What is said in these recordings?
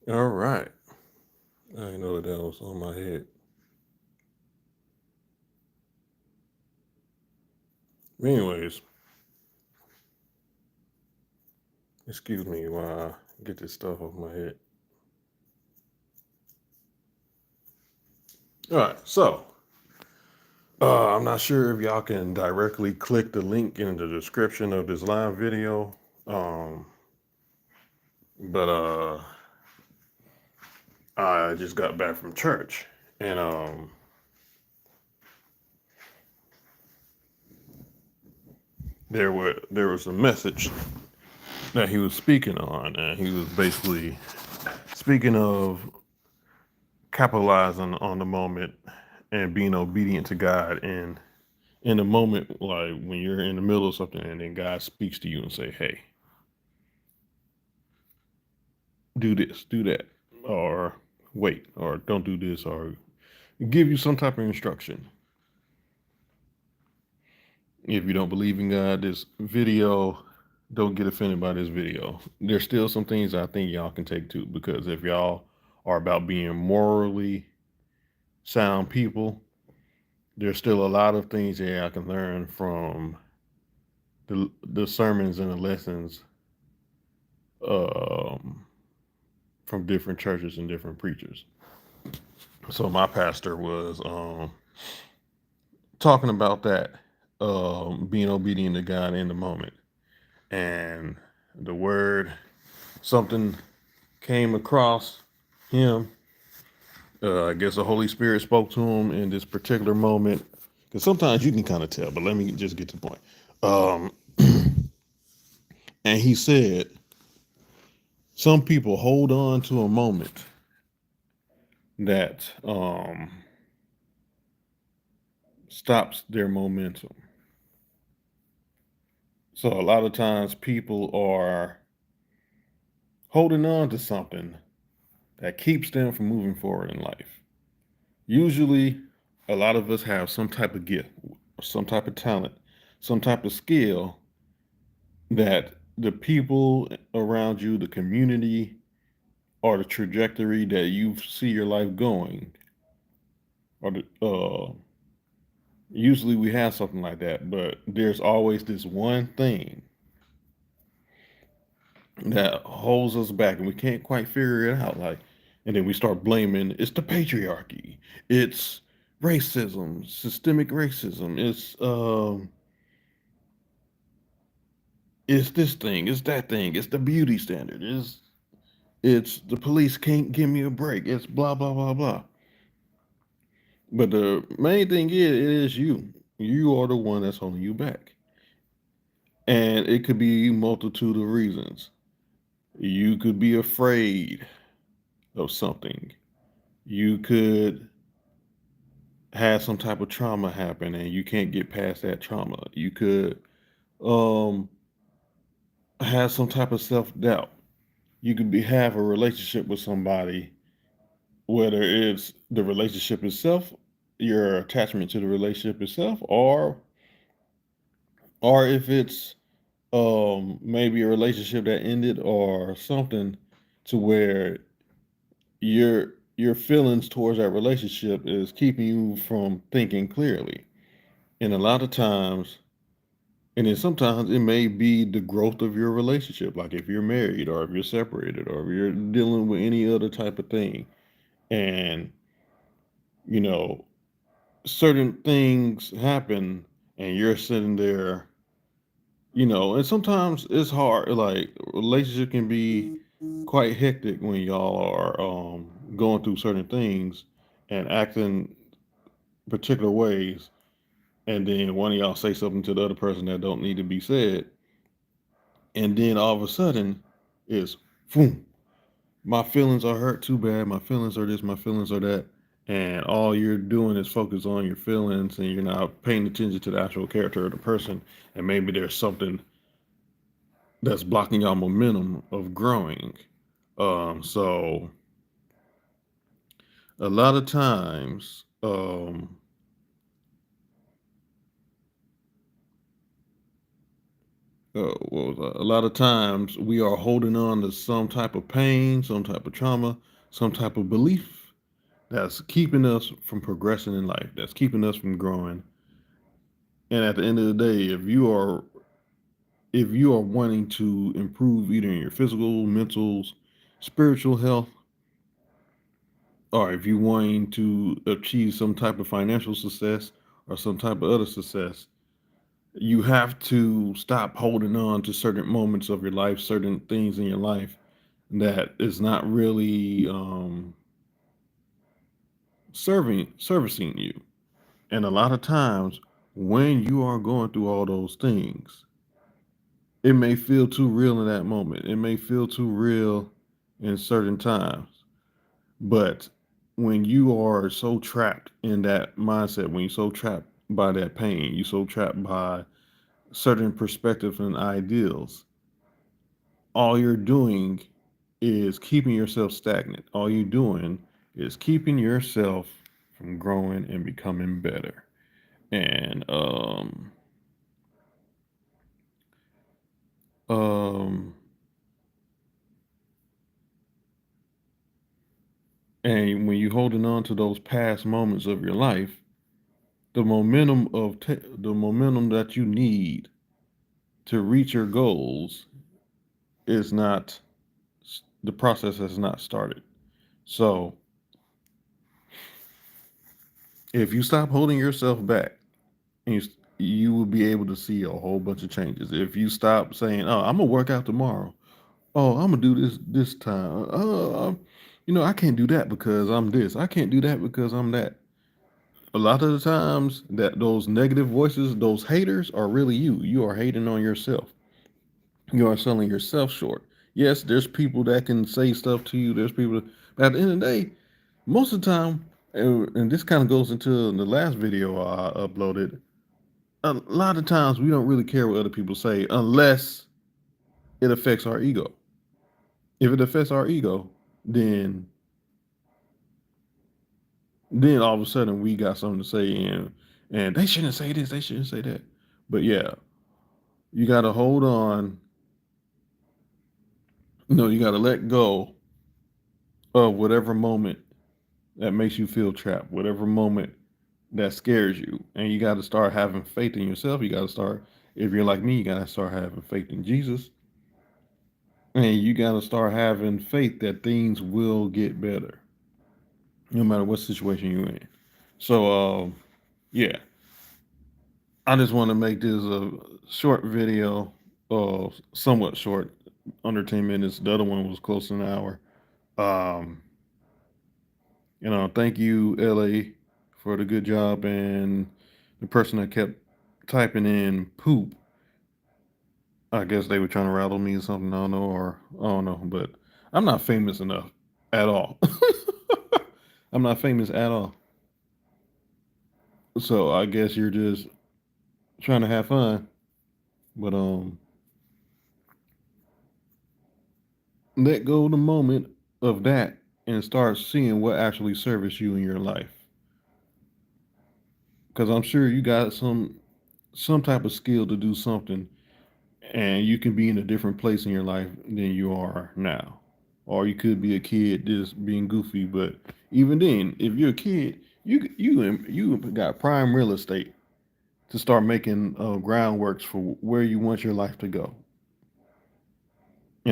All right. I didn't know that was on my head. Anyways, excuse me while I get this stuff off my head. All right. I'm not sure if y'all can directly click the link in the description of this live video. Um, but I just got back from church, and there was a message that he was speaking on, and he was basically speaking of capitalizing on the moment and being obedient to God, and in the moment, like when you're in the middle of something and then God speaks to you and say, "Hey, do this, do that," or wait, or don't do this, or give you some type of instruction. If you don't believe in God, this video, don't get offended by this video. There's still some things I think y'all can take to, because if y'all are about being morally sound people, there's still a lot of things that I can learn from the sermons and the lessons um, from different churches and different preachers. So my pastor was talking about that, being obedient to God in the moment, and the word something came across him. I guess the Holy Spirit spoke to him in this particular moment, because sometimes you can kind of tell. But let me just get to the point. Um, and he said, some people hold on to a moment that stops their momentum. So a lot of times people are holding on to something that keeps them from moving forward in life. Usually, a lot of us have some type of gift, some type of talent, some type of skill that the people around you, the community, or the trajectory that you see your life going, or usually we have something like that, but there's always this one thing that holds us back, and we can't quite figure it out. Like, and then we start blaming it's the patriarchy, it's racism, systemic racism, it's this thing, it's that thing, it's the beauty standard, it's the police can't give me a break, it's blah blah blah blah. But the main thing is, it is you. You are the one that's holding you back, and it could be multitude of reasons. You could be afraid of something. You could have some type of trauma happen and you can't get past that trauma. You could um have some type of self-doubt. You could have a relationship with somebody, whether it's the relationship itself, your attachment to the relationship itself, or if it's maybe a relationship that ended or something, to where your feelings towards that relationship is keeping you from thinking clearly. And a lot of times, and then sometimes it may be the growth of your relationship, like if you're married or if you're separated or if you're dealing with any other type of thing. And, you know, certain things happen and you're sitting there, and sometimes it's hard. Like, relationship can be quite hectic when y'all are going through certain things and acting particular ways. And then one of y'all say something to the other person that don't need to be said, and then all of a sudden it's boom, my feelings are hurt too bad, my feelings are this, my feelings are that, and all you're doing is focus on your feelings and you're not paying attention to the actual character of the person, and maybe there's something that's blocking your momentum of growing. So a lot of times, a lot of times we are holding on to some type of pain, some type of trauma, some type of belief that's keeping us from progressing in life, that's keeping us from growing. And at the end of the day, if you are wanting to improve either in your physical, mental, spiritual health, or if you're wanting to achieve some type of financial success or some type of other success, you have to stop holding on to certain moments of your life, certain things in your life that is not really servicing you. And a lot of times, when you are going through all those things, it may feel too real in that moment. It may feel too real in certain times. But when you are so trapped in that mindset, when you're so trapped by that pain, you're so trapped by certain perspectives and ideals, all you're doing is keeping yourself stagnant. All you're doing is keeping yourself from growing and becoming better. And um and when you're holding on to those past moments of your life, the momentum that you need to reach your goals is not the process has not started. So if you stop holding yourself back, and you will be able to see a whole bunch of changes. If you stop saying, "Oh, I'm gonna work out tomorrow," "Oh, I'm gonna do this time," I can't do that because I'm this. I can't do that because I'm that. A lot of the times, that those negative voices, those haters, are really you. You are hating on yourself. You are selling yourself short. Yes, there's people that can say stuff to you. There's people, but at the end of the day, most of the time, and this kind of goes into the last video I uploaded. A lot of times, we don't really care what other people say unless it affects our ego. If it affects our ego, then then all of a sudden we got something to say, and they shouldn't say this, they shouldn't say that. But yeah, you got to hold on. No, you got to let go of whatever moment that makes you feel trapped, whatever moment that scares you. And you got to start having faith in yourself. You got to start, if you're like me, you got to start having faith in Jesus. And you got to start having faith that things will get better, no matter what situation you're in. So, yeah, I just want to make this a short video, somewhat short, under 10 minutes. The other one was close to an hour. Um, thank you, LA, for the good job, and the person that kept typing in poop. I guess they were trying to rattle me or something. I don't know, or I don't know, but I'm not famous enough at all. I'm not famous at all. So I guess you're just trying to have fun. But let go of the moment of that and start seeing what actually serves you in your life. Because I'm sure you got some type of skill to do something, and you can be in a different place in your life than you are now. Or you could be a kid just being goofy, but even then, if you're a kid, you got prime real estate to start making groundworks for where you want your life to go.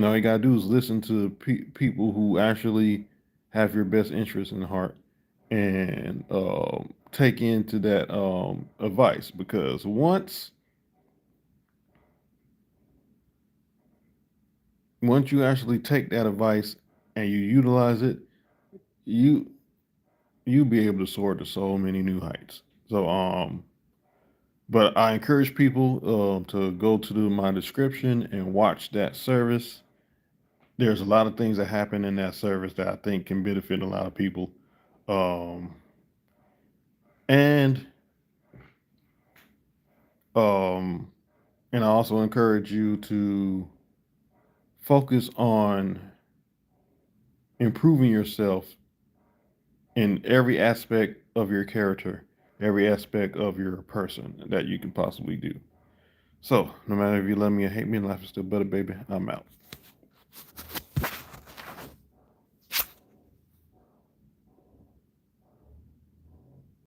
All you gotta do is listen to people who actually have your best interest in heart, and take into that advice. Because once you actually take that advice and you utilize it, you you'll be able to soar to so many new heights. So but I encourage people to go to my description and watch that service. There's a lot of things that happen in that service that I think can benefit a lot of people. Um, and um, and I also encourage you to focus on improving yourself in every aspect of your character, every aspect of your person that you can possibly do. So, no matter if you love me or hate me, life is still better, baby. I'm out.